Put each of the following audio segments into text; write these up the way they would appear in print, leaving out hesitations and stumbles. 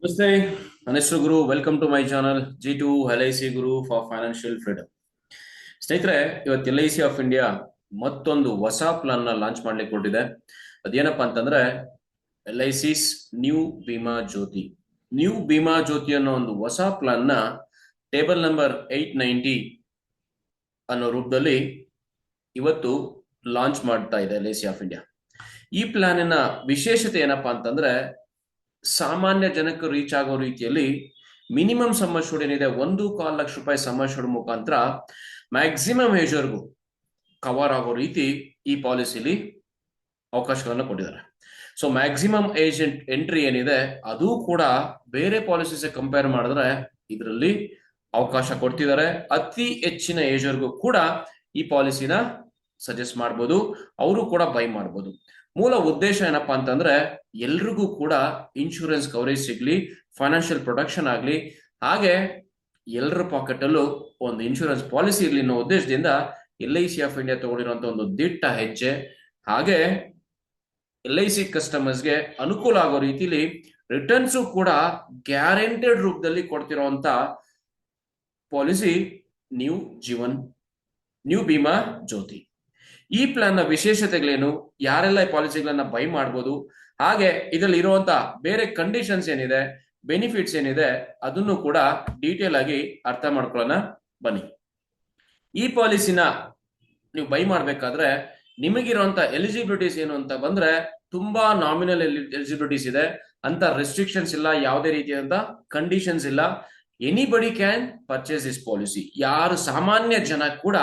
ನಮಸ್ತೆ, ನನ್ನ ಹೆಸರು Guru. Welcome to my channel G2 LIC Guru for financial freedom. ಸ್ನೇಹಿತರೆ, ಇವತ್ತು LIC ಆಫ್ ಇಂಡಿಯಾ ಮತ್ತೊಂದು ಹೊಸ ಪ್ಲಾನ್ ನ ಲಾಂಚ್ ಮಾಡ್ಲಿಕ್ಕೆ ಕೊಟ್ಟಿದೆ. ಅದೇನಪ್ಪಾ ಅಂತಂದ್ರೆ LIC's ನ್ಯೂ ಭೀಮಾ ಜ್ಯೋತಿ. ನ್ಯೂ ಭೀಮಾ ಜ್ಯೋತಿ ಅನ್ನೋ ಒಂದು ಹೊಸ ಪ್ಲಾನ್ ನ ಟೇಬಲ್ ನಂಬರ್ 890 ಅನ್ನೋ ರೂಪದಲ್ಲಿ ಇವತ್ತು ಲಾಂಚ್ ಮಾಡ್ತಾ ಇದೆ LIC ಆಫ್ ಇಂಡಿಯಾ. ಈ ಪ್ಲಾನಿನ ವಿಶೇಷತೆ ಏನಪ್ಪಾ ಅಂತಂದ್ರೆ ಸಾಮಾನ್ಯ ಜನಕ್ಕೆ ರೀಚ್ ಆಗೋ ರೀತಿಯಲ್ಲಿ ಮಿನಿಮಮ್ ಸಮ್ ಅಶ್ಯೂರ್ಡ್ ಏನಿದೆ, 1.25 ಲಕ್ಷ ರೂಪಾಯಿ ಸಮ್ ಅಶ್ಯೂರ್ಡ್ ಮುಖಾಂತರ ಮ್ಯಾಕ್ಸಿಮಮ್ ಏಜರ್ಗೂ ಕವರ್ ಆಗೋ ರೀತಿ ಈ ಪಾಲಿಸಿಲಿ ಅವಕಾಶಗಳನ್ನು ಕೊಟ್ಟಿದ್ದಾರೆ. ಸೊ ಮ್ಯಾಕ್ಸಿಮಮ್ ಏಜ್ ಎಂಟ್ರಿ ಏನಿದೆ ಅದು ಕೂಡ ಬೇರೆ ಪಾಲಿಸೀಸ್ ಕಂಪೇರ್ ಮಾಡಿದ್ರೆ ಇದರಲ್ಲಿ ಅವಕಾಶ ಕೊಡ್ತಿದ್ದಾರೆ. ಅತಿ ಹೆಚ್ಚಿನ ಏಜರ್ಗೂ ಕೂಡ ಈ ಪಾಲಿಸಿನ ಸಜೆಸ್ಟ್ ಮಾಡ್ಬೋದು, ಅವರು ಕೂಡ ಬೈ ಮಾಡ್ಬೋದು. ಮೂಲ ಉದ್ದೇಶ ಏನಪ್ಪಾ ಅಂತಂದ್ರೆ ಎಲ್ರಿಗೂ ಕೂಡ ಇನ್ಶೂರೆನ್ಸ್ ಕವರೇಜ್ ಸಿಗ್ಲಿ, ಫೈನಾನ್ಷಿಯಲ್ ಪ್ರೊಟೆಕ್ಷನ್ ಆಗ್ಲಿ, ಹಾಗೆ ಎಲ್ಲರ ಪಾಕೆಟ್ ಅಲ್ಲೂ ಒಂದು ಇನ್ಶೂರೆನ್ಸ್ ಪಾಲಿಸಿ ಇರ್ಲಿ ಅನ್ನೋ ಉದ್ದೇಶದಿಂದ LIC ಆಫ್ ಇಂಡಿಯಾ ತಗೊಂಡಿರುವಂತ ಒಂದು ದಿಟ್ಟ ಹೆಜ್ಜೆ. ಹಾಗೆ LIC ಕಸ್ಟಮರ್ಸ್ಗೆ ಅನುಕೂಲ ಆಗೋ ರೀತಿಲಿ ರಿಟರ್ನ್ಸ್ ಕೂಡ ಗ್ಯಾರಂಟೆಡ್ ರೂಪದಲ್ಲಿ ಕೊಡ್ತಿರೋಂತ ಪಾಲಿಸಿ ನ್ಯೂ ಭೀಮಾ ಜ್ಯೋತಿ. ಈ ಪ್ಲಾನ್ ನ ವಿಶೇಷತೆಗಳೇನು, ಯಾರೆಲ್ಲ ಈ ಪಾಲಿಸಿಗಳನ್ನ ಬೈ ಮಾಡ್ಬೋದು, ಹಾಗೆ ಇದರಲ್ಲಿ ಇರುವಂತ ಬೇರೆ ಕಂಡೀಷನ್ಸ್ ಏನಿದೆ, ಬೆನಿಫಿಟ್ಸ್ ಏನಿದೆ, ಅದನ್ನು ಕೂಡ ಡೀಟೇಲ್ ಆಗಿ ಅರ್ಥ ಮಾಡ್ಕೊಳ್ಳೋಣ ಬನ್ನಿ. ಈ ಪಾಲಿಸಿನ ನೀವು ಬೈ ಮಾಡ್ಬೇಕಾದ್ರೆ ನಿಮಗಿರುವಂತ ಎಲಿಜಿಬಿಲಿಟೀಸ್ ಏನು ಅಂತ ಬಂದ್ರೆ ತುಂಬಾ ನಾಮಿನಲ್ ಎಲಿಜಿಬಿಲಿಟೀಸ್ ಇದೆ. ಅಂತ ರೆಸ್ಟ್ರಿಕ್ಷನ್ಸ್ ಇಲ್ಲ, ಯಾವುದೇ ರೀತಿಯಾದಂತ ಕಂಡೀಷನ್ಸ್ ಇಲ್ಲ. Anybody can purchase this policy. ಯಾರು ಸಾಮಾನ್ಯ ಜನ ಕೂಡ,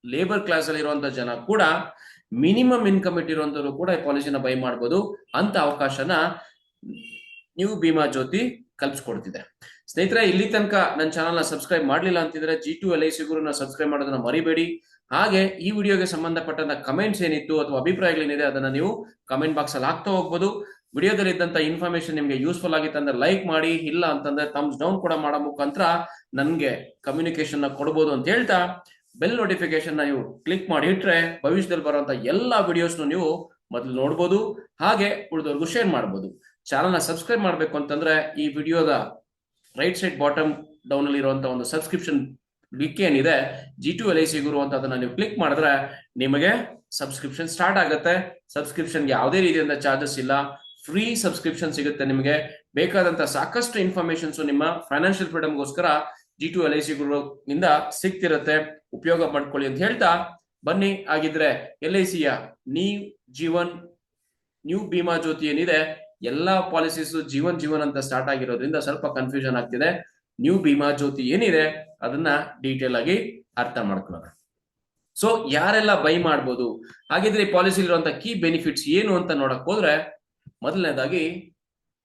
ಲೇಬರ್ ಕ್ಲಾಸ್ ಅಲ್ಲಿ ಇರುವಂತ ಜನ ಕೂಡ, ಮಿನಿಮಮ್ ಇನ್ಕಮ್ ಇಟ್ಟಿರುವಂತವರು ಕೂಡ ಈ ಪಾಲಿಸಿನ ಬೈ ಮಾಡಬಹುದು. ಅಂತ ಅವಕಾಶನ ನ್ಯೂ ಭೀಮಾ ಜ್ಯೋತಿ ಕಲ್ಪಿಸ್ಕೊಡ್ತಿದೆ. ಸ್ನೇಹಿತರೆ, ಇಲ್ಲಿ ತನಕ ನನ್ನ ಚಾನಲ್ ನ ಸಬ್ಸ್ಕ್ರೈಬ್ ಮಾಡ್ಲಿಲ್ಲ ಅಂತಿದ್ರೆ G2 LIC ಗುರುನ ಸಬ್ಸ್ಕ್ರೈಬ್ ಮಾಡೋದನ್ನ ಮರಿಬೇಡಿ. ಹಾಗೆ ಈ ವಿಡಿಯೋಗೆ ಸಂಬಂಧಪಟ್ಟಂತ ಕಮೆಂಟ್ಸ್ ಏನಿತ್ತು ಅಥವಾ ಅಭಿಪ್ರಾಯಗಳೇನಿದೆ ಅದನ್ನ ನೀವು ಕಮೆಂಟ್ ಬಾಕ್ಸ್ ಅಲ್ಲಿ ಹಾಕ್ತಾ ಹೋಗ್ಬೋದು. ವಿಡಿಯೋದಲ್ಲಿ ಇದ್ದಂತ ಇನ್ಫಾರ್ಮೇಶನ್ ನಿಮ್ಗೆ ಯೂಸ್ಫುಲ್ ಆಗಿತ್ತಂದ್ರೆ ಲೈಕ್ ಮಾಡಿ, ಇಲ್ಲ ಅಂತಂದ್ರೆ ಥಮ್ಸ್ ಡೌನ್ ಕೂಡ ಮಾಡೋ ಮುಖಾಂತರ ನನ್ಗೆ ಕಮ್ಯುನಿಕೇಶನ್ ನ ಕೊಡ್ಬೋದು ಅಂತ ಹೇಳ್ತಾ, ಬೆಲ್ ನೋಟಿಫಿಕೇಶನ್ ನೀವು ಕ್ಲಿಕ್ ಮಾಡಿ ಇಟ್ರೆ ಭವಿಷ್ಯದಲ್ಲಿ ಬರುವಂತ ಎಲ್ಲಾ ವಿಡಿಯೋಸ್ ನೀವು ಮೊದಲು ನೋಡ್ಬೋದು, ಹಾಗೆ ಉಳಿದವ್ರಿಗೂ ಶೇರ್ ಮಾಡ್ಬೋದು. ಚಾನಲ್ ನ ಸಬ್ಸ್ಕ್ರೈಬ್ ಮಾಡ್ಬೇಕು ಅಂತಂದ್ರೆ ಈ ವಿಡಿಯೋದ ರೈಟ್ ಸೈಡ್ ಬಾಟಮ್ ಡೌನ್ ಅಲ್ಲಿ ಇರುವಂತಹ ಒಂದು ಸಬ್ಸ್ಕ್ರಿಪ್ಷನ್ ಲಿಂಕ್ ಏನಿದೆ G2 LIC ಗುರು ಅಂತ, ಅದನ್ನ ನೀವು ಕ್ಲಿಕ್ ಮಾಡಿದ್ರೆ ನಿಮಗೆ ಸಬ್ಸ್ಕ್ರಿಪ್ಷನ್ ಸ್ಟಾರ್ಟ್ ಆಗುತ್ತೆ. ಸಬ್ಸ್ಕ್ರಿಪ್ಷನ್ಗೆ ಯಾವುದೇ ರೀತಿಯಿಂದ ಚಾರ್ಜಸ್ ಇಲ್ಲ, ಫ್ರೀ ಸಬ್ಸ್ಕ್ರಿಪ್ಷನ್ ಸಿಗುತ್ತೆ. ನಿಮಗೆ ಬೇಕಾದಂತ ಸಾಕಷ್ಟು ಇನ್ಫಾರ್ಮೇಶನ್ಸ್ ನಿಮ್ಮ ಫೈನಾನ್ಷಿಯಲ್ ಫ್ರೀಡಮ್ಗೋಸ್ಕರ G2 LIC ಗುರು ನಿಂದ ಸಿಗ್ತಿರತ್ತೆ. ಉಪಯೋಗ ಮಾಡ್ಕೊಳ್ಳಿ ಅಂತ ಹೇಳ್ತಾ ಬನ್ನಿ. ಆಗಿದ್ರೆ LICಯ ನ್ಯೂ ಭೀಮಾ ಜ್ಯೋತಿ ಏನಿದೆ, ಎಲ್ಲಾ ಪಾಲಿಸೀಸ್ ಜೀವನ್ ಅಂತ ಸ್ಟಾರ್ಟ್ ಆಗಿರೋದ್ರಿಂದ ಸ್ವಲ್ಪ ಕನ್ಫ್ಯೂಷನ್ ಆಗ್ತಿದೆ. ನ್ಯೂ ಭೀಮಾ ಜ್ಯೋತಿ ಏನಿದೆ ಅದನ್ನ ಡೀಟೇಲ್ ಆಗಿ ಅರ್ಥ ಮಾಡ್ಕೊಳ್ಳೋಣ. ಸೊ ಯಾರೆಲ್ಲ ಬೈ ಮಾಡ್ಬೋದು, ಹಾಗಿದ್ರೆ ಈ ಪಾಲಿಸಿ ಇರುವಂತ ಕೀ ಬೆನಿಫಿಟ್ಸ್ ಏನು ಅಂತ ನೋಡಕ್ ಹೋದ್ರೆ, ಮೊದಲನೇದಾಗಿ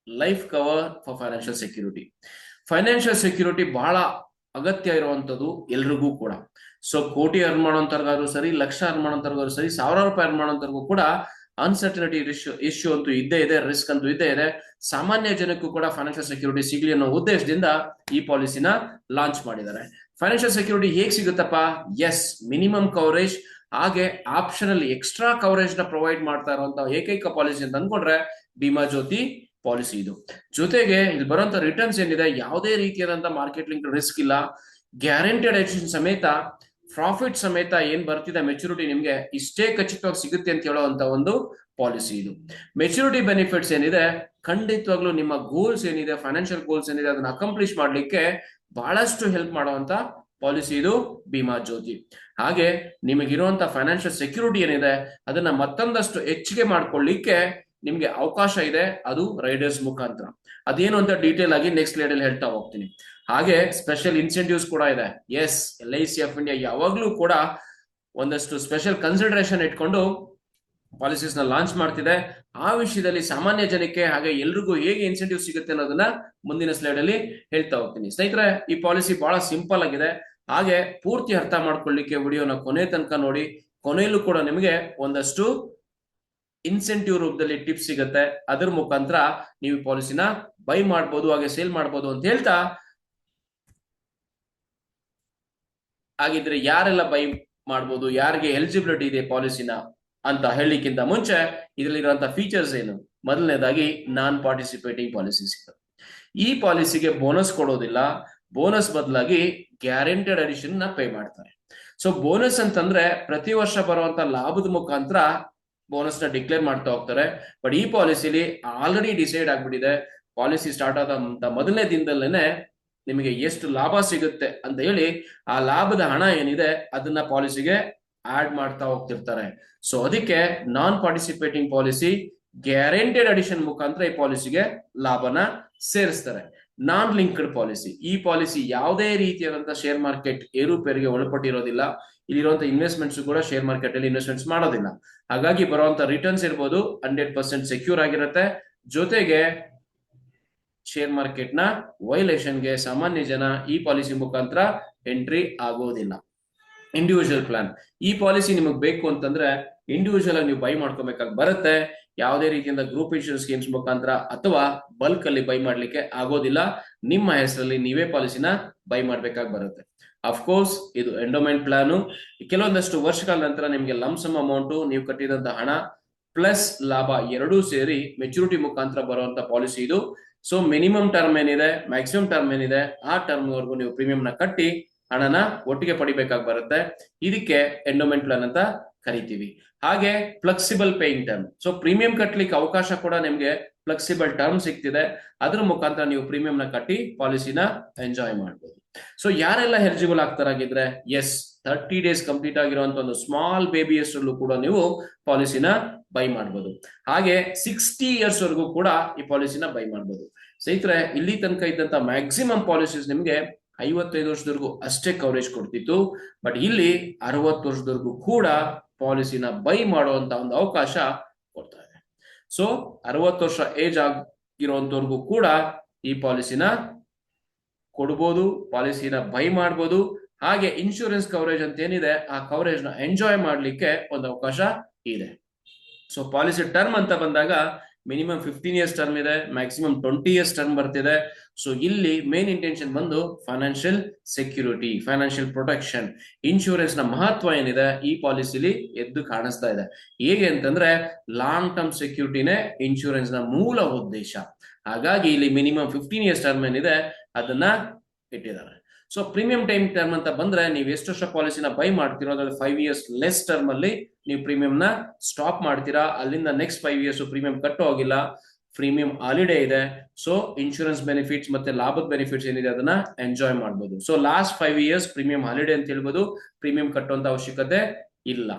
life cover for financial security. Financial security ಬಹಳ ಅಗತ್ಯ ಇರುವಂತದ್ದು ಎಲ್ರಿಗೂ ಕೂಡ. ಸೊ ಕೋಟಿ ಅರ್ನ್ ಮಾಡೋಂತರ್ಗಾದ್ರು ಸರಿ, ಲಕ್ಷ ಅರ್ನ್ ಮಾಡೋಂತರ್ಗಾದ್ರು ಸರಿ, ಸಾವಿರಾರು ರೂಪಾಯಿ ಅರ್ನ್ ಮಾಡೋಂತರ್ಗೂ ಕೂಡ ಅನ್ಸರ್ಟನಿಟಿ ಇಶ್ಯೂ ಅಂತೂ ಇದ್ದೇ ಇದೆ, ರಿಸ್ಕ್ ಅಂತೂ ಇದ್ದೇ ಇದೆ. ಸಾಮಾನ್ಯ ಜನಕ್ಕೂ ಕೂಡ ಫೈನಾನ್ಷಿಯಲ್ ಸೆಕ್ಯೂರಿಟಿ ಸಿಗ್ಲಿ ಅನ್ನೋ ಉದ್ದೇಶದಿಂದ ಈ ಪಾಲಿಸಿನ ಲಾಂಚ್ ಮಾಡಿದ್ದಾರೆ. ಫೈನಾನ್ಷಿಯಲ್ ಸೆಕ್ಯೂರಿಟಿ ಹೇಗ್ ಸಿಗುತ್ತಪ್ಪ? ಎಸ್, ಮಿನಿಮಮ್ ಕವರೇಜ್ ಹಾಗೆ ಆಪ್ಷನಲ್ ಎಕ್ಸ್ಟ್ರಾ ಕವರೇಜ್ ನ ಪ್ರೊವೈಡ್ ಮಾಡ್ತಾ ಇರುವಂತಹ ಏಕೈಕ ಪಾಲಿಸಿ ಅಂತ ಅನ್ಕೊಂಡ್ರೆ ಭೀಮಾ ಜ್ಯೋತಿ ಪಾಲಿಸಿ ಇದು. ಜೊತೆಗೆ ಇಲ್ಲಿ ಬರುವಂತ ರಿಟರ್ನ್ಸ್ ಏನಿದೆ, ಯಾವುದೇ ರೀತಿಯಾದಂತ ಮಾರ್ಕೆಟ್ ಲಿಂಕ್ ರಿಸ್ಕ್ ಇಲ್ಲ, ಗ್ಯಾರಂಟೆಡ್ ಎಡಿಷನ್ ಸಮೇತ, ಪ್ರಾಫಿಟ್ ಸಮೇತ ಏನ್ ಬರ್ತಿದೆ ಮೆಚುರಿಟಿ ನಿಮ್ಗೆ ಇಷ್ಟೇ ಖಚಿತವಾಗಿ ಸಿಗುತ್ತೆ ಅಂತ ಹೇಳುವಂತ ಒಂದು ಪಾಲಿಸಿ ಇದು. ಮೆಚುರಿಟಿ ಬೆನಿಫಿಟ್ಸ್ ಏನಿದೆ, ಖಂಡಿತವಾಗ್ಲೂ ನಿಮ್ಮ ಗೋಲ್ಸ್ ಏನಿದೆ, ಫೈನಾನ್ಷಿಯಲ್ ಗೋಲ್ಸ್ ಏನಿದೆ ಅದನ್ನ ಅಕಂಪ್ಲಿಷ್ ಮಾಡ್ಲಿಕ್ಕೆ ಬಹಳಷ್ಟು ಹೆಲ್ಪ್ ಮಾಡುವಂತ ಪಾಲಿಸಿ ಇದು ಭೀಮಾ ಜ್ಯೋತಿ. ಹಾಗೆ ನಿಮಗಿರುವಂತ ಫೈನಾನ್ಷಿಯಲ್ ಸೆಕ್ಯೂರಿಟಿ ಏನಿದೆ ಅದನ್ನ ಮತ್ತೊಂದಷ್ಟು ಹೆಚ್ಚಿಗೆ ಮಾಡ್ಕೊಳ್ಳಿಕ್ಕೆ ನಿಮ್ಗೆ ಅವಕಾಶ ಇದೆ, ಅದು ರೈಡರ್ಸ್ ಮುಖಾಂತರ. ಅದೇನು ಅಂತ ಡೀಟೇಲ್ ಆಗಿ ನೆಕ್ಸ್ಟ್ ಸ್ಲೈಡ್ ಅಲ್ಲಿ ಹೇಳ್ತಾ ಹೋಗ್ತೀನಿ. ಹಾಗೆ ಸ್ಪೆಷಲ್ ಇನ್ಸೆಂಟಿವ್ಸ್ ಕೂಡ ಇದೆ. ಎಸ್, LIC ಆಫ್ ಇಂಡಿಯಾ ಯಾವಾಗ್ಲೂ ಕೂಡ ಒಂದಷ್ಟು ಸ್ಪೆಷಲ್ ಕನ್ಸಿಡರೇಷನ್ ಇಟ್ಕೊಂಡು ಪಾಲಿಸೀಸ್ ನ ಲಾಂಚ್ ಮಾಡ್ತಿದೆ. ಆ ವಿಷಯದಲ್ಲಿ ಸಾಮಾನ್ಯ ಜನಕ್ಕೆ ಹಾಗೆ ಎಲ್ರಿಗೂ ಹೇಗೆ ಇನ್ಸೆಂಟಿವ್ ಸಿಗುತ್ತೆ ಅನ್ನೋದನ್ನ ಮುಂದಿನ ಸ್ಲೈಡ್ ಅಲ್ಲಿ ಹೇಳ್ತಾ ಹೋಗ್ತೀನಿ. ಸ್ನೇಹಿತರೆ, ಈ ಪಾಲಿಸಿ ಬಹಳ ಸಿಂಪಲ್ ಆಗಿದೆ. ಹಾಗೆ ಪೂರ್ತಿ ಅರ್ಥ ಮಾಡ್ಕೊಳ್ಳಿಕ್ಕೆ ವಿಡಿಯೋನ ಕೊನೆ ತನಕ ನೋಡಿ. ಕೊನೆಯಲ್ಲೂ ಕೂಡ ನಿಮಗೆ ಒಂದಷ್ಟು ಇನ್ಸೆಂಟಿವ್ ರೂಪದಲ್ಲಿ ಟಿಪ್ಸ್ ಸಿಗುತ್ತೆ. ಅದರ ಮುಖಾಂತರ ನೀವು ಪಾಲಿಸಿನ ಬೈ ಮಾಡ್ಬೋದು, ಹಾಗೆ ಸೇಲ್ ಮಾಡ್ಬೋದು ಅಂತ ಹೇಳ್ತಾ, ಹಾಗಿದ್ರೆ ಯಾರೆಲ್ಲ ಬೈ ಮಾಡ್ಬೋದು, ಯಾರಿಗೆ ಎಲಿಜಿಬಿಲಿಟಿ ಇದೆ ಪಾಲಿಸಿನ ಅಂತ ಹೇಳಲಿಕ್ಕಿಂತ ಮುಂಚೆ ಇದರಲ್ಲಿರುವಂತಹ ಫೀಚರ್ಸ್ ಏನು. ಮೊದಲನೇದಾಗಿ ನಾನ್ ಪಾರ್ಟಿಸಿಪೇಟಿಂಗ್ ಪಾಲಿಸೀಸ್. ಈ ಪಾಲಿಸಿಗೆ ಬೋನಸ್ ಕೊಡೋದಿಲ್ಲ, ಬೋನಸ್ ಬದಲಾಗಿ ಗ್ಯಾರಂಟೆಡ್ ಅಡಿಷನ್ ನ ಪೇ ಮಾಡ್ತಾರೆ. ಸೊ ಬೋನಸ್ ಅಂತಂದ್ರೆ ಪ್ರತಿ ವರ್ಷ ಬರುವಂತ ಲಾಭದ ಮುಖಾಂತರ ಬೋನಸ್ ನ ಡಿಕ್ಲೇರ್ ಮಾಡ್ತಾ ಹೋಗ್ತಾರೆ. ಬಟ್ ಈ ಪಾಲಿಸಿಲಿ ಆಲ್ರೆಡಿ ಡಿಸೈಡ್ ಆಗ್ಬಿಟ್ಟಿದೆ, ಪಾಲಿಸಿ ಸ್ಟಾರ್ಟ್ ಆದ ಮೊದಲನೇ ದಿನದಲ್ಲೇನೆ ನಿಮಗೆ ಎಷ್ಟು ಲಾಭ ಸಿಗುತ್ತೆ ಅಂತ ಹೇಳಿ ಆ ಲಾಭದ ಹಣ ಏನಿದೆ ಅದನ್ನ ಪಾಲಿಸಿಗೆ ಆಡ್ ಮಾಡ್ತಾ ಹೋಗ್ತಿರ್ತಾರೆ. ಸೊ ಅದಕ್ಕೆ ನಾನ್ ಪಾರ್ಟಿಸಿಪೇಟಿಂಗ್ ಪಾಲಿಸಿ ಗ್ಯಾರಂಟೆಡ್ ಅಡಿಷನ್ ಮುಖಾಂತರ ಈ ಪಾಲಿಸಿಗೆ ಲಾಭನ ಸೇರಿಸ್ತಾರೆ. ನಾನ್ ಲಿಂಕ್ಡ್ ಪಾಲಿಸಿ, ಈ ಪಾಲಿಸಿ ಯಾವುದೇ ರೀತಿಯಾದಂತಹ ಶೇರ್ ಮಾರ್ಕೆಟ್ ಏರುಪೇರಿಗೆ ಒಳಪಟ್ಟಿರೋದಿಲ್ಲ. ಇಲ್ಲಿರುವಂತಹ ಇನ್ವೆಸ್ಟ್ಮೆಂಟ್ಸ್ ಕೂಡ ಶೇರ್ ಮಾರ್ಕೆಟ್ ಅಲ್ಲಿ ಇನ್ವೆಸ್ಟ್ಮೆಂಟ್ಸ್ ಮಾಡೋದಿಲ್ಲ. ಹಾಗಾಗಿ ಬರುವಂತ ರಿಟರ್ನ್ಸ್ ಇರ್ಬೋದು 100% ಸೆಕ್ಯೂರ್ ಆಗಿರುತ್ತೆ. ಜೊತೆಗೆ ಶೇರ್ ಮಾರ್ಕೆಟ್ ನ ವೈಲೇಷನ್ಗೆ ಸಾಮಾನ್ಯ ಜನ ಈ ಪಾಲಿಸಿ ಮುಖಾಂತರ ಎಂಟ್ರಿ ಆಗೋದಿಲ್ಲ. ಇಂಡಿವಿಜುವಲ್ ಪ್ಲಾನ್, ಈ ಪಾಲಿಸಿ ನಿಮಗೆ ಬೇಕು ಅಂತಂದ್ರೆ ಇಂಡಿವಿಜುವಲ್ ಆಗಿ ನೀವು ಬೈ ಮಾಡ್ಕೋಬೇಕಾಗಿ ಬರುತ್ತೆ. ಯಾವುದೇ ರೀತಿಯಿಂದ ಗ್ರೂಪ್ ಇನ್ಶೂರೆನ್ಸ್ ಸ್ಕೀಮ್ಸ್ ಮುಖಾಂತರ ಅಥವಾ ಬಲ್ಕ್ ಅಲ್ಲಿ ಬೈ ಮಾಡ್ಲಿಕ್ಕೆ ಆಗೋದಿಲ್ಲ. ನಿಮ್ಮ ಹೆಸರಲ್ಲಿ ನೀವೇ ಪಾಲಿಸಿನ ಬೈ ಮಾಡ್ಬೇಕಾಗಿ ಬರುತ್ತೆ. ಅಫ್ಕೋರ್ಸ್ ಇದು ಎಂಡೋಮೆಂಟ್ ಪ್ಲಾನು. ಕೆಲವೊಂದಷ್ಟು ವರ್ಷಗಳ ನಂತರ ನಿಮ್ಗೆ ಲಂಸಮ್ ಅಮೌಂಟ್, ನೀವು ಕಟ್ಟಿದಂತ ಹಣ ಪ್ಲಸ್ ಲಾಭ ಎರಡೂ ಸೇರಿ ಮೆಚುರಿಟಿ ಮುಖಾಂತರ ಬರುವಂತ ಪಾಲಿಸಿ ಇದು. ಸೊ ಮಿನಿಮಮ್ ಟರ್ಮ್ ಏನಿದೆ, ಮ್ಯಾಕ್ಸಿಮಮ್ ಟರ್ಮ್ ಏನಿದೆ, ಆ ಟರ್ಮ್ ವರೆಗೂ ನೀವು ಪ್ರೀಮಿಯಂ ನ ಕಟ್ಟಿ ಹಣನ ಒಟ್ಟಿಗೆ ಪಡಿಬೇಕಾಗಿ ಬರುತ್ತೆ. ಇದಕ್ಕೆ ಎಂಡೋಮೆಂಟ್ ಪ್ಲಾನ್ ಅಂತ ಕರಿತೀವಿ. ಹಾಗೆ flexible paying term, so premium ಕಟ್ಲಿಕ್ಕೆ ಅವಕಾಶ ಕೂಡ ನಿಮ್ಗೆ ಫ್ಲೆಕ್ಸಿಬಲ್ ಟರ್ಮ್ ಸಿಗ್ತಿದೆ. ಅದ್ರ ಮುಖಾಂತರ ನೀವು ಪ್ರೀಮಿಯಂ ನ ಕಟ್ಟಿ ಪಾಲಿಸಿನ ಎಂಜಾಯ್ ಮಾಡಬಹುದು. ಸೊ ಯಾರೆಲ್ಲ ಎಲಿಜಿಬಲ್ ಆಗ್ತಾರಾಗಿದ್ರೆ, ಎಸ್ 30 days ಕಂಪ್ಲೀಟ್ ಆಗಿರುವಂತ ಒಂದು ಸ್ಮಾಲ್ ಬೇಬಿ ಹೆಸರಲ್ಲೂ ಕೂಡ ನೀವು ಪಾಲಿಸಿನ ಬೈ ಮಾಡಬಹುದು. ಹಾಗೆ 60 years ವರೆಗೂ ಕೂಡ ಈ ಪಾಲಿಸಿನ ಬೈ ಮಾಡಬಹುದು. ಸ್ನೇಹಿತರೆ, ಇಲ್ಲಿ ತನಕ ಇದ್ದಂತ ಮ್ಯಾಕ್ಸಿಮಮ್ ಪಾಲಿಸೀಸ್ ನಿಮ್ಗೆ 55 ವರ್ಷದವರೆಗೂ ಅಷ್ಟೇ ಕವರೇಜ್ ಕೊಡ್ತಿತ್ತು. ಬಟ್ ಇಲ್ಲಿ 60 ವರ್ಷದವರೆಗೂ ಕೂಡ ಪಾಲಿಸಿನ ಬೈ ಮಾಡುವಂತ ಒಂದು ಅವಕಾಶ ಕೊಡ್ತಾ ಇದೆ. ಸೊ 60 ವರ್ಷ ಏಜ್ ಆಗಿರುವಂತವ್ರಿಗೂ ಕೂಡ ಈ ಪಾಲಿಸಿನ ಕೊಡ್ಬೋದು, ಪಾಲಿಸಿನ ಬೈ ಮಾಡ್ಬೋದು. ಹಾಗೆ ಇನ್ಶೂರೆನ್ಸ್ ಕವರೇಜ್ ಅಂತ ಏನಿದೆ ಆ ಕವರೇಜ್ ನ ಎಂಜಾಯ್ ಮಾಡ್ಲಿಕ್ಕೆ ಒಂದು ಅವಕಾಶ ಇದೆ. ಸೊ ಪಾಲಿಸಿ ಟರ್ಮ್ ಅಂತ ಬಂದಾಗ ಮಿನಿಮಮ್ 15 years ಟರ್ಮ್ ಇದೆ, ಮ್ಯಾಕ್ಸಿಮಮ್ 20 years ಟರ್ಮ್ ಬರ್ತಿದೆ. ಸೊ ಇಲ್ಲಿ ಮೇನ್ ಇಂಟೆನ್ಷನ್ ಬಂದು financial security, financial protection, insurance ನ ಮಹತ್ವ ಏನಿದೆ ಈ ಪಾಲಿಸಿಲಿ ಎದ್ದು ಕಾಣಿಸ್ತಾ ಇದೆ. ಹೇಗೆ ಅಂತಂದ್ರೆ ಲಾಂಗ್ ಟರ್ಮ್ ಸೆಕ್ಯೂರಿಟಿನೇ ಇನ್ಶೂರೆನ್ಸ್ ನ ಮೂಲ ಉದ್ದೇಶ. ಹಾಗಾಗಿ ಇಲ್ಲಿ ಮಿನಿಮಮ್ 15 years ಟರ್ಮ್ ಏನಿದೆ ಅದನ್ನ ಇಟ್ಟಿದ್ದಾರೆ. ಸೊ ಪ್ರೀಮಿಯಂ ಟೈಮ್ ಟರ್ಮ್ ಅಂತ ಬಂದ್ರೆ ನೀವು ಎಷ್ಟು ವರ್ಷ ಪಾಲಿಸಿನ ಬೈ ಮಾಡ್ತೀರೋ ಅದ್ರಲ್ಲಿ 5 years ಲೆಸ್ ಟರ್ಮ್ ಅಲ್ಲಿ ನೀವು ಪ್ರೀಮಿಯಂ ನ ಸ್ಟಾಪ್ ಮಾಡ್ತೀರಾ. ಅಲ್ಲಿಂದ ನೆಕ್ಸ್ಟ್ 5 years ಪ್ರೀಮಿಯಂ ಕಟ್ಟೋ ಹೋಗಿಲ್ಲ, ಪ್ರೀಮಿಯಂ ಹಾಲಿಡೇ ಇದೆ. ಸೊ ಇನ್ಶೂರೆನ್ಸ್ ಬೆನಿಫಿಟ್ಸ್ ಮತ್ತೆ ಲಾಭದ ಬೆನಿಫಿಟ್ಸ್ ಏನಿದೆ ಅದನ್ನ ಎಂಜಾಯ್ ಮಾಡಬಹುದು. So last 5 years premium holiday ಅಂತ ಹೇಳ್ಬೋದು, ಪ್ರೀಮಿಯಂ ಕಟ್ಟುವಂತ ಅವಶ್ಯಕತೆ ಇಲ್ಲ.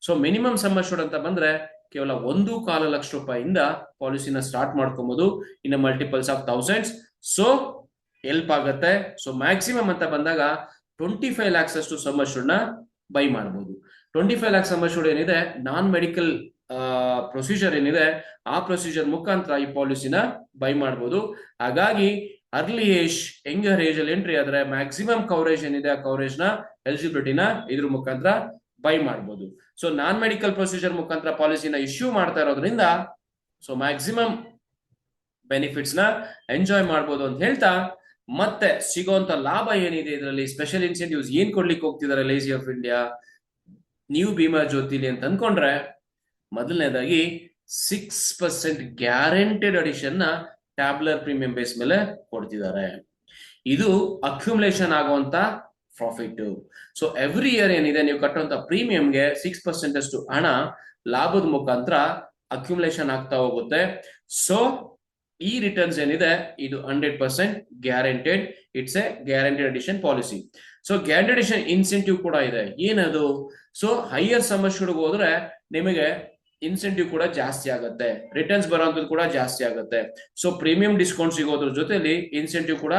ಸೊ ಮಿನಿಮಮ್ ಸಮ್ ಅಶ್ಯೂರ್ಡ್ ಅಂತ ಬಂದ್ರೆ ಕೇವಲ 1.25 ಲಕ್ಷ ರೂಪಾಯಿಯಿಂದ ಪಾಲಿಸಿನ ಸ್ಟಾರ್ಟ್ ಮಾಡ್ಕೊಬಹುದು, ಇನ್ನು multiples of thousands. So help ಆಗುತ್ತೆ. ಸೊ ಮ್ಯಾಕ್ಸಿಮಮ್ ಅಂತ ಬಂದಾಗ 25 lakhs ಅಷ್ಟು ಸಮ್ ಅಶ್ಯೂರ್ಡ್ ನ ಬೈ ಮಾಡಬಹುದು. 25 lakhs ಸಮ್ ಅಶ್ಯೂರ್ಡ್ ಏನಿದೆ ನಾನ್ ಮೆಡಿಕಲ್ ಪ್ರೊಸೀಜರ್ ಏನಿದೆ ಆ ಪ್ರೊಸೀಜರ್ ಮುಖಾಂತರ ಈ ಪಾಲಿಸಿನ ಬೈ ಮಾಡಬಹುದು. ಹಾಗಾಗಿ ಅರ್ಲಿ ಏಜ್, ಯಂಗರ್ ಏಜ್ ಅಲ್ಲಿ ಎಂಟ್ರಿ ಆದ್ರೆ ಮ್ಯಾಕ್ಸಿಮಮ್ ಕವರೇಜ್ ಏನಿದೆ ಆ ಕವರೇಜ್ ನ ಎಲಿಜಿಬಿಲಿಟಿನ ಇದ್ರ ಮುಖಾಂತರ ಬೈ ಮಾಡಬಹುದು. ಸೊ ನಾನ್ ಮೆಡಿಕಲ್ ಪ್ರೊಸೀಜರ್ ಮುಖಾಂತರ ಪಾಲಿಸಿನ ಇಶ್ಯೂ ಮಾಡ್ತಾ ಇರೋದ್ರಿಂದ ಸೊ ಮ್ಯಾಕ್ಸಿಮಮ್ ಬೆನಿಫಿಟ್ಸ್ ನ ಎಂಜಾಯ್ ಮಾಡಬಹುದು ಅಂತ ಹೇಳ್ತಾ, ಮತ್ತೆ ಸಿಗುವಂತ ಲಾಭ ಏನಿದೆ ಇದರಲ್ಲಿ ಸ್ಪೆಷಲ್ ಇನ್ಸೆಂಟಿವ್ಸ್ ಏನ್ ಕೊಡ್ಲಿಕ್ಕೆ ಹೋಗ್ತಿದ್ದಾರೆ LIC of India new Bima ಜ್ಯೋತಿಲಿ ಅಂತ ಅನ್ಕೊಂಡ್ರೆ, ಮೊದಲನೇದಾಗಿ 6% ಗ್ಯಾರಂಟೆಡ್ ಅಡಿಷನ್ ನ ಟ್ಯಾಬ್ಲರ್ ಪ್ರೀಮಿಯಂ ಬೇಸ್ ಮೇಲೆ ಕೊಡ್ತಿದ್ದಾರೆ. ಇದು ಅಕ್ಯುಮುಲೇಷನ್ ಆಗುವಂತ ಪ್ರಾಫಿಟ್. ಸೊ ಎವ್ರಿ ಇಯರ್ ಏನಿದೆ ನೀವು ಕಟ್ಟುವಂತ ಪ್ರೀಮಿಯಂಗೆ 6% ಅಷ್ಟು ಹಣ ಲಾಭದ ಮುಖಾಂತರ ಅಕ್ಯುಮುಲೇಷನ್ ಆಗ್ತಾ ಹೋಗುತ್ತೆ. ಸೊ ಈ ರಿಟರ್ನ್ಸ್ ಏನಿದೆ ಇದು 100% guaranteed. It's A guaranteed addition policy. So guaranteed addition incentive ಕೂಡ ಇದೆ. ಏನದು? ಸೊ ಹೈಯರ್ ಸಮ್ ಅಶ್ಯೂರ್ಡ್ ಹೋದ್ರೆ ನಿಮಗೆ ಇನ್ಸೆಂಟಿವ್ ಕೂಡ ಜಾಸ್ತಿ ಆಗುತ್ತೆ, ರಿಟರ್ನ್ಸ್ ಬರೋಂಥದ್ದು ಕೂಡ ಜಾಸ್ತಿ ಆಗುತ್ತೆ. ಸೊ ಪ್ರೀಮಿಯಂ ಡಿಸ್ಕೌಂಟ್ ಸಿಗೋದ್ರ ಜೊತೆಲಿ ಇನ್ಸೆಂಟಿವ್ ಕೂಡ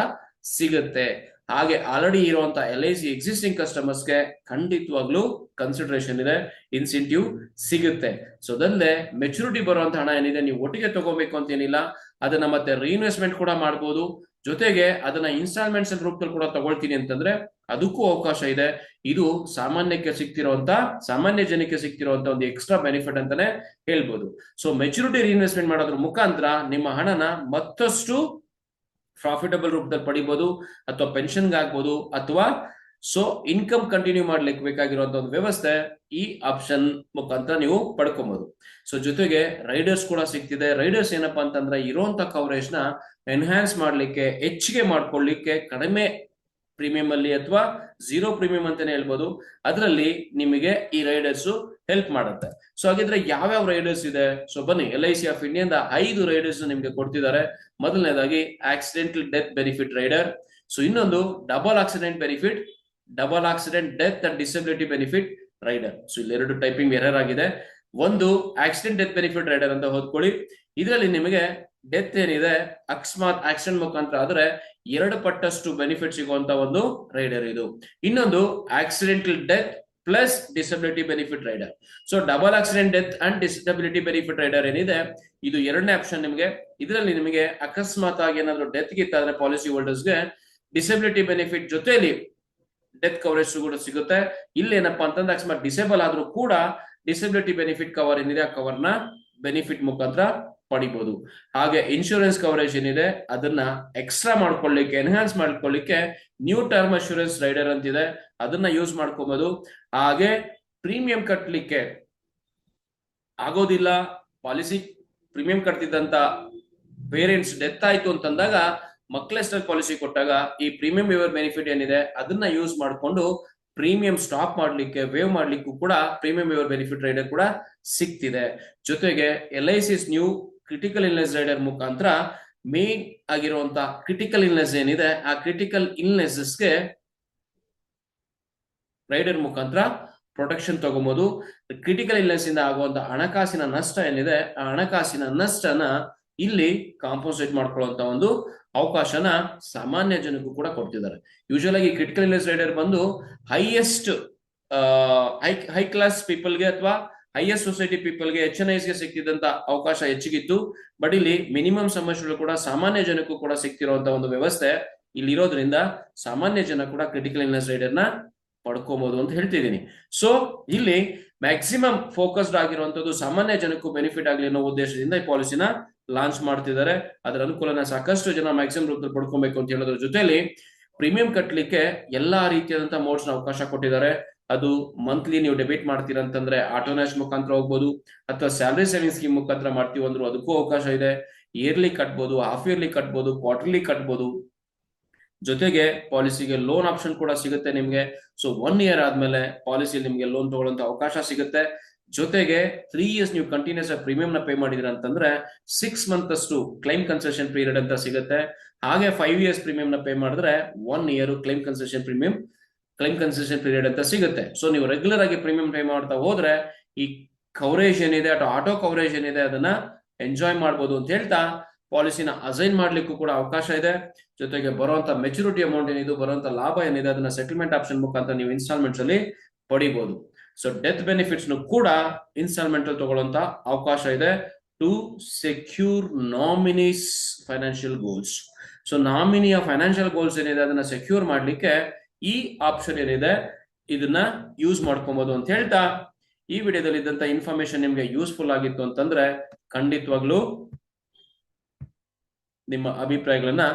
ಸಿಗುತ್ತೆ. ಹಾಗೆ ಆಲ್ರೆಡಿ ಇರುವಂತ LIC ಎಕ್ಸಿಸ್ಟಿಂಗ್ ಕಸ್ಟಮರ್ಸ್ಗೆ ಖಂಡಿತವಾಗ್ಲೂ ಕನ್ಸಿಡರೇಷನ್ ಇದೆ, ಇನ್ಸೆಂಟಿವ್ ಸಿಗುತ್ತೆ. ಸೊ ಅದಲ್ಲದೆ ಮೆಚುರಿಟಿ ಬರುವಂತ ಹಣ ಏನಿದೆ ನೀವು ಒಟ್ಟಿಗೆ ತಗೋಬೇಕು ಅಂತ ಏನಿಲ್ಲ, ಅದನ್ನ ಮತ್ತೆ ರೀಇನ್ವೆಸ್ಟ್ಮೆಂಟ್ ಕೂಡ ಮಾಡಬಹುದು. ಜೊತೆಗೆ ಅದನ್ನ ಇನ್ಸ್ಟಾಲ್ಮೆಂಟ್ಸ್ ರೂಪದಲ್ಲಿ ಕೂಡ ತಗೊಳ್ತೀನಿ ಅಂತಂದ್ರೆ ಅದಕ್ಕೂ ಅವಕಾಶ ಇದೆ. ಇದು ಸಾಮಾನ್ಯ ಜನಕ್ಕೆ ಸಿಗ್ತಿರುವಂತ ಒಂದು ಎಕ್ಸ್ಟ್ರಾ ಬೆನಿಫಿಟ್ ಅಂತಾನೆ ಹೇಳ್ಬೋದು. ಸೊ ಮೆಚುರಿಟಿ ರೀಇನ್ವೆಸ್ಟ್ಮೆಂಟ್ ಮಾಡೋದ್ರ ಮುಖಾಂತರ ನಿಮ್ಮ ಹಣನ ಮತ್ತಷ್ಟು ಪ್ರಾಫಿಟಬಲ್ ರೂಪದಲ್ಲಿ ಪಡಿಬಹುದು, ಅಥವಾ ಪೆನ್ಷನ್ಗೆ ಆಗ್ಬೋದು, ಅಥವಾ ಸೊ ಇನ್ಕಮ್ ಕಂಟಿನ್ಯೂ ಮಾಡ್ಲಿಕ್ಕೆ ಬೇಕಾಗಿರುವಂತ ಒಂದು ವ್ಯವಸ್ಥೆ ಈ ಆಪ್ಷನ್ ಮುಖಾಂತರ ನೀವು ಪಡ್ಕೊಬಹುದು. ಸೊ ಜೊತೆಗೆ ರೈಡರ್ಸ್ ಕೂಡ ಸಿಗ್ತಿದೆ. ರೈಡರ್ಸ್ ಏನಪ್ಪಾ ಅಂತಂದ್ರೆ ಇರುವಂತ ಕವರೇಜ್ ನ ಎನ್ಹಾನ್ಸ್ ಮಾಡ್ಲಿಕ್ಕೆ, ಹೆಚ್ಚಿಗೆ ಮಾಡ್ಕೊಳ್ಳಿಕ್ಕೆ, ಕಡಿಮೆ ಪ್ರೀಮಿಯಂ ಅಲ್ಲಿ ಅಥವಾ ಝೀರೋ ಪ್ರೀಮಿಯಂ ಅಂತಾನೆ ಹೇಳ್ಬೋದು, ಅದರಲ್ಲಿ ನಿಮಗೆ ಈ ರೈಡರ್ಸ್ ಹೆಲ್ಪ್ ಮಾಡುತ್ತೆ. ಸೊ ಹಾಗಿದ್ರೆ ಯಾವ್ಯಾವ ರೈಡರ್ಸ್ ಇದೆ? ಸೊ ಬನ್ನಿ, LIC ಆಫ್ ಇಂಡಿಯಾದ 5 ರೈಡರ್ಸ್ ನಿಮ್ಗೆ ಕೊಡ್ತಿದ್ದಾರೆ. ಮೊದಲನೇದಾಗಿ accidental death benefit rider. So ಇನ್ನೊಂದು double accident benefit, double accident death and disability benefit rider. So ಇಲ್ಲಿ 2 ಟೈಪಿಂಗ್ ಎರರ್ ಆಗಿದೆ. ಒಂದು ಆಕ್ಸಿಡೆಂಟ್ ಡೆತ್ ಬೆನಿಫಿಟ್ ರೈಡರ್ ಅಂತ ಓದ್ಕೊಳ್ಳಿ. ಇದರಲ್ಲಿ ನಿಮಗೆ ಡೆತ್ ಏನಿದೆ, ಅಕಸ್ಮಾತ್ ಆಕ್ಸಿಡೆಂಟ್ ಮುಖಾಂತರ ಆದ್ರೆ 2 ಪಟ್ಟಷ್ಟು ಬೆನಿಫಿಟ್ ಸಿಗುವಂತ ಒಂದು ರೈಡರ್ ಇದು. ಇನ್ನೊಂದು accidental death plus disability benefit rider. So double accident death and disability benefit rider ಏನಿದೆ, ಇದು 2ನೇ ಆಪ್ಷನ್ ನಿಮಗೆ. ಇದರಲ್ಲಿ ನಿಮಗೆ ಅಕಸ್ಮಾತ್ ಆಗಿ ಏನಾದ್ರು ಡೆತ್ ಗಿತ್ತಾದ್ರೆ ಪಾಲಿಸಿ ಹೋಲ್ಡರ್ಸ್ಗೆ ಡಿಸಬಿಲಿಟಿ ಬೆನಿಫಿಟ್ ಜೊತೆಲಿ ಡೆತ್ ಕವರೇಜ್ ಕೂಡ ಸಿಗುತ್ತೆ. ಇಲ್ಲಿ ಏನಪ್ಪಾ ಅಂತಂದ್ರೆ ಅಕಸ್ಮಾತ್ ಡಿಸೇಬಲ್ ಆದ್ರೂ ಕೂಡ ಡಿಸಬಿಲಿಟಿ ಬೆನಿಫಿಟ್ ಕವರ್ ಏನಿದೆ ಆ ಕವರ್ ನ ಬೆನಿಫಿಟ್ ಮುಖಾಂತರ ಪಡಿಬಹುದು. ಹಾಗೆ ಇನ್ಶೂರೆನ್ಸ್ ಕವರೇಜ್ ಏನಿದೆ ಅದನ್ನ ಎಕ್ಸ್ಟ್ರಾ ಮಾಡ್ಕೊಳ್ಳಿಕ್ಕೆ, ಎನ್ಹಾನ್ಸ್ ಮಾಡ್ಕೊಳ್ಳಿಕ್ಕೆ ನ್ಯೂ ಟರ್ಮ್ ಅಶ್ಯೂರೆನ್ಸ್ ರೈಡರ್ ಅಂತಿದೆ, ಅದನ್ನ ಯೂಸ್ ಮಾಡ್ಕೋಬಹುದು. ಹಾಗೆ ಪ್ರೀಮಿಯಂ ಕಟ್ಟಲಿಕ್ಕೆ ಆಗೋದಿಲ್ಲ, ಪಾಲಿಸಿ ಪ್ರೀಮಿಯಂ ಕಟ್ತಿದ್ದಂತ ಪೇರೆಂಟ್ಸ್ ಡೆತ್ ಆಯ್ತು ಅಂತಂದಾಗ ಮಕ್ಳೆಸ್ಟರ್ ಪಾಲಿಸಿ ಕೊಟ್ಟಾಗ ಈ ಪ್ರೀಮಿಯಂ ವೇವರ್ ಬೆನಿಫಿಟ್ ಏನಿದೆ ಅದನ್ನ ಯೂಸ್ ಮಾಡಿಕೊಂಡು ಪ್ರೀಮಿಯಂ ಸ್ಟಾಪ್ ಮಾಡ್ಲಿಕ್ಕೆ, ವೇವ್ ಮಾಡ್ಲಿಕ್ಕೂ ಕೂಡ ಪ್ರೀಮಿಯಂ ವೇವರ್ ಬೆನಿಫಿಟ್ ರೈಡರ್ ಕೂಡ ಸಿಗ್ತಿದೆ. ಜೊತೆಗೆ LIC's new critical illness rider ಮುಖಾಂತರ ಮೇನ್ ಆಗಿರುವಂತ ಕ್ರಿಟಿಕಲ್ ಇಲ್ನೆಸ್ ಏನಿದೆ ಆ ಕ್ರಿಟಿಕಲ್ ಇಲ್ನೆಸ್ಗೆ ರೈಡರ್ ಮುಖಾಂತರ ಪ್ರೊಟೆಕ್ಷನ್ ತಗೋಬಹುದು. ಕ್ರಿಟಿಕಲ್ ಇಲ್ನೆಸ್ ಇಂದ ಆಗುವಂತ ಹಣಕಾಸಿನ ನಷ್ಟ ಏನಿದೆ ಆ ಹಣಕಾಸಿನ ನಷ್ಟನ ಇಲ್ಲಿ ಕಾಂಪನ್ಸೇಟ್ ಮಾಡ್ಕೊಳ್ಳುವಂತ ಒಂದು ಅವಕಾಶನ ಸಾಮಾನ್ಯ ಜನಕ್ಕೂ ಕೂಡ ಕೊಡ್ತಿದ್ದಾರೆ. ಯೂಶುವಲ್ ಆಗಿ ಕ್ರಿಟಿಕಲ್ ಇಲ್ನೆಸ್ ರೈಡರ್ ಬಂದು ಹೈಯೆಸ್ಟ್ ಹೈ ಕ್ಲಾಸ್ ಪೀಪಲ್ಗೆ ಅಥವಾ ಹೈಯೆಸ್ಟ್ ಸೊಸೈಟಿ ಪೀಪಲ್ಗೆ, HNIs ಗೆ ಸಿಕ್ತಿದ್ದಂತ ಅವಕಾಶ ಹೆಚ್ಚಿಗಿತ್ತು. ಬಟ್ ಇಲ್ಲಿ ಮಿನಿಮಮ್ ಸಮಸ್ಯೆಗಳು ಕೂಡ ಸಾಮಾನ್ಯ ಜನಕ್ಕೂ ಕೂಡ ಸಿಗ್ತಿರುವಂತ ಒಂದು ವ್ಯವಸ್ಥೆ ಇಲ್ಲಿ ಇರೋದ್ರಿಂದ ಸಾಮಾನ್ಯ ಜನ ಕೂಡ ಕ್ರಿಟಿಕಲ್ ಇಲ್ನೆಸ್ ರೈಡರ್ ನ ಪಡ್ಕೋಬಹುದು ಅಂತ ಹೇಳ್ತಿದ್ದೀನಿ. ಸೊ ಇಲ್ಲಿ ಮ್ಯಾಕ್ಸಿಮಮ್ ಫೋಕಸ್ಡ್ ಆಗಿರುವಂತದ್ದು ಸಾಮಾನ್ಯ ಜನಕ್ಕೂ ಬೆನಿಫಿಟ್ ಆಗಲಿ ಅನ್ನೋ ಉದ್ದೇಶದಿಂದ ಈ ಪಾಲಿಸಿನ ಲಾಂಚ್ ಮಾಡ್ತಿದ್ದಾರೆ. ಅದರ ಅನುಕೂಲನ ಸಾಕಷ್ಟು ಜನ ಮ್ಯಾಕ್ಸಿಮಮ್ ರೂಪದಲ್ಲಿ ಪಡ್ಕೊಬೇಕು ಅಂತ ಹೇಳೋದ್ರ ಜೊತೆಲಿ ಪ್ರೀಮಿಯಂ ಕಟ್ಟಲಿಕ್ಕೆ ಎಲ್ಲಾ ರೀತಿಯಾದಂತಹ ಮೋಡ್ಸ್ ನ ಅವಕಾಶ ಕೊಟ್ಟಿದ್ದಾರೆ. ಅದು ಮಂತ್ಲಿ ನೀವು ಡೆಬಿಟ್ ಮಾಡ್ತೀರಾ ಅಂತಂದ್ರೆ ಆಟೋನ್ಯಾಶ್ ಮುಖಾಂತರ ಹೋಗ್ಬೋದು, ಅಥವಾ ಸ್ಯಾಲರಿ ಸೇವಿಂಗ್ ಸ್ಕೀಮ್ ಮುಖಾಂತರ ಮಾಡ್ತೀವಿ ಅಂದ್ರೂ ಅದಕ್ಕೂ ಅವಕಾಶ ಇದೆ. ಇಯರ್ಲಿ ಕಟ್ಬೋದು, ಹಾಫ್ ಇಯರ್ಲಿ ಕಟ್ಬೋದು, ಕ್ವಾರ್ಟರ್ಲಿ ಕಟ್ಬೋದು. ಜೊತೆಗೆ ಪಾಲಿಸಿಗೆ ಲೋನ್ ಆಪ್ಷನ್ ಕೂಡ ಸಿಗುತ್ತೆ ನಿಮ್ಗೆ. ಸೊ 1 ಇಯರ್ ಆದ್ಮೇಲೆ ಪಾಲಿಸಿ ನಿಮ್ಗೆ ಲೋನ್ ತಗೊಳ್ಳೋಂತ ಅವಕಾಶ ಸಿಗುತ್ತೆ. ಜೊತೆಗೆ 3 ಇಯರ್ಸ್ ನೀವು ಕಂಟಿನ್ಯೂಸ್ ಆಗಿ ಪ್ರೀಮಿಯಂ ನ ಪೇ ಮಾಡಿದ್ರ ಅಂತಂದ್ರೆ 6 ಮಂತ್ ಅಷ್ಟು ಕ್ಲೈಮ್ ಕನ್ಸೆಷನ್ ಪೀರಿಯಡ್ ಅಂತ ಸಿಗುತ್ತೆ. ಹಾಗೆ 5 ಇಯರ್ಸ್ ಪ್ರೀಮಿಯಂ ನ ಪೇ ಮಾಡಿದ್ರೆ 1 ಇಯರ್ ಕ್ಲೈಮ್ ಕನ್ಸೆಷನ್ ಪೀರಿಯಡ್ ಅಂತ ಸಿಗುತ್ತೆ. ಸೊ ನೀವು ರೆಗ್ಯುಲರ್ ಆಗಿ ಪ್ರೀಮಿಯಂ ಪೇ ಮಾಡ್ತಾ ಹೋದ್ರೆ ಈ ಕವರೇಜ್ ಏನಿದೆ ಅಥವಾ ಆಟೋ ಕವರೇಜ್ ಏನಿದೆ ಅದನ್ನ ಎಂಜಾಯ್ ಮಾಡ್ಬೋದು ಅಂತ ಹೇಳ್ತಾ ಪಾಲಿಸಿನ ಅಸೈನ್ ಮಾಡ್ಲಿಕ್ಕೂ ಕೂಡ ಅವಕಾಶ ಇದೆ. ಜೊತೆಗೆ ಬರುವಂತ ಮೆಚುರಿಟಿ ಅಮೌಂಟ್ ಏನಿದೆ, ಬರುವಂತ ಲಾಭ ಏನಿದೆ ಅದನ್ನ ಸೆಟಲ್ಮೆಂಟ್ ಆಪ್ಷನ್ ಮುಖಾಂತರ ನೀವು ಇನ್ಸ್ಟಾಲ್ಮೆಂಟ್ಸ್ ಅಲ್ಲಿ ಪಡಿಬಹುದು. ಸೊ ಡೆತ್ ಬೆನಿಫಿಟ್ಸ್ ಕೂಡ ಇನ್ಸ್ಟಾಲ್ಮೆಂಟ್ ಅಲ್ಲಿ ತಗೊಳ್ಳುವಂತ ಅವಕಾಶ ಇದೆ to secure nominees financial goals. So ನಾಮಿನಿಯ ಫೈನಾನ್ಷಿಯಲ್ ಗೋಲ್ಸ್ ಏನಿದೆ ಅದನ್ನ ಸೆಕ್ಯೂರ್ ಮಾಡ್ಲಿಕ್ಕೆ ಈ ಆಪ್ಷನ್ ಏನಿದೆ ಇದನ್ನ ಯೂಸ್ ಮಾಡ್ಕೊಬಹುದು ಅಂತ ಹೇಳ್ತಾ, ಈ ವಿಡಿಯೋದಲ್ಲಿ ಇದ್ದಂತ ಇನ್ಫಾರ್ಮೇಶನ್ ನಿಮ್ಗೆ ಯೂಸ್ಫುಲ್ ಆಗಿತ್ತು ಅಂತಂದ್ರೆ ಖಂಡಿತವಾಗ್ಲೂ ನಿಮ್ಮ ಅಭಿಪ್ರಾಯಗಳನ್ನ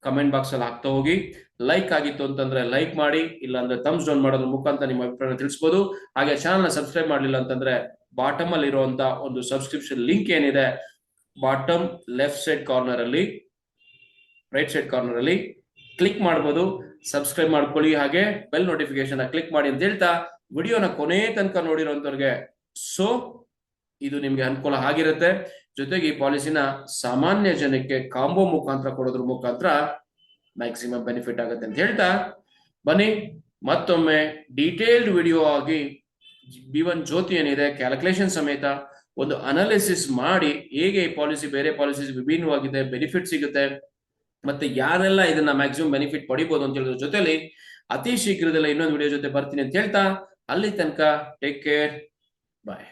ಕಮೆಂಟ್ ಬಾಕ್ಸ್ ಅಲ್ಲಿ ಹಾಕ್ತಾ ಹೋಗಿ. ಲೈಕ್ ಆಗಿತ್ತು ಅಂತಂದ್ರೆ ಲೈಕ್ ಮಾಡಿ, ಇಲ್ಲ ಅಂದ್ರೆ ಥಮ್ಸ್ ಡೌನ್ ಮಾಡೋದ್ರ ಮುಖಾಂತರ ನಿಮ್ಮ ಅಭಿಪ್ರಾಯ ತಿಳಿಸಬಹುದು. ಹಾಗೆ ಚಾನಲ್ ನ ಸಬ್ಸ್ಕ್ರೈಬ್ ಮಾಡಲಿಲ್ಲ ಅಂತಂದ್ರೆ ಬಾಟಮ್ ಅಲ್ಲಿ ಇರುವಂತ ಒಂದು ಸಬ್ಸ್ಕ್ರಿಪ್ಷನ್ ಲಿಂಕ್ ಏನಿದೆ ಬಾಟಮ್ ಲೆಫ್ಟ್ ಸೈಡ್ ಕಾರ್ನರ್ ಅಲ್ಲಿ, ರೈಟ್ ಸೈಡ್ ಕಾರ್ನರ್ ಅಲ್ಲಿ ಕ್ಲಿಕ್ ಮಾಡಬಹುದು. ಸಬ್ಸ್ಕ್ರೈಬ್ ಮಾಡ್ಕೊಳ್ಳಿ, ಹಾಗೆ ಬೆಲ್ ನೋಟಿಫಿಕೇಶನ್ ಕ್ಲಿಕ್ ಮಾಡಿ ಅಂತ ಹೇಳ್ತಾ ವಿಡಿಯೋನ ಕೊನೆ ತನಕ ನೋಡಿರೋಂಥವ್ರಿಗೆ ಸೊ ಇದು ನಿಮ್ಗೆ ಅನುಕೂಲ ಆಗಿರುತ್ತೆ. ಜೊತೆಗೆ ಈ ಪಾಲಿಸಿನ ಸಾಮಾನ್ಯ ಜನಕ್ಕೆ ಕಾಂಬೋ ಮುಖಾಂತರ ಕೊಡೋದ್ರ ಮುಖಾಂತರ ಮ್ಯಾಕ್ಸಿಮಮ್ ಬೆನಿಫಿಟ್ ಆಗುತ್ತೆ ಅಂತ ಹೇಳ್ತಾ, ಬನ್ನಿ ಮತ್ತೊಮ್ಮೆ ಡೀಟೇಲ್ಡ್ ವಿಡಿಯೋ ಆಗಿ B1 ಜ್ಯೋತಿ ಏನಿದೆ ಕ್ಯಾಲ್ಕುಲೇಷನ್ ಸಮೇತ ಒಂದು ಅನಾಲಿಸಿಸ್ ಮಾಡಿ ಹೇಗೆ ಈ ಪಾಲಿಸಿ ಬೇರೆ ಪಾಲಿಸೀಸ್ ವಿಭಿನ್ನವಾಗಿದೆ, ಬೆನಿಫಿಟ್ ಸಿಗುತ್ತೆ, ಮತ್ತೆ ಯಾರೆಲ್ಲ ಇದನ್ನ ಮ್ಯಾಕ್ಸಿಮಮ್ ಬೆನಿಫಿಟ್ ಪಡಿಬಹುದು ಅಂತ ಹೇಳಿದ್ರ ಜೊತೆಲಿ ಅತಿ ಶೀಘ್ರದಲ್ಲೇ ಇನ್ನೊಂದು ವಿಡಿಯೋ ಜೊತೆ ಬರ್ತೀನಿ ಅಂತ ಹೇಳ್ತಾ, ಅಲ್ಲಿ ತನಕ ಟೇಕ್ ಕೇರ್, ಬಾಯ್.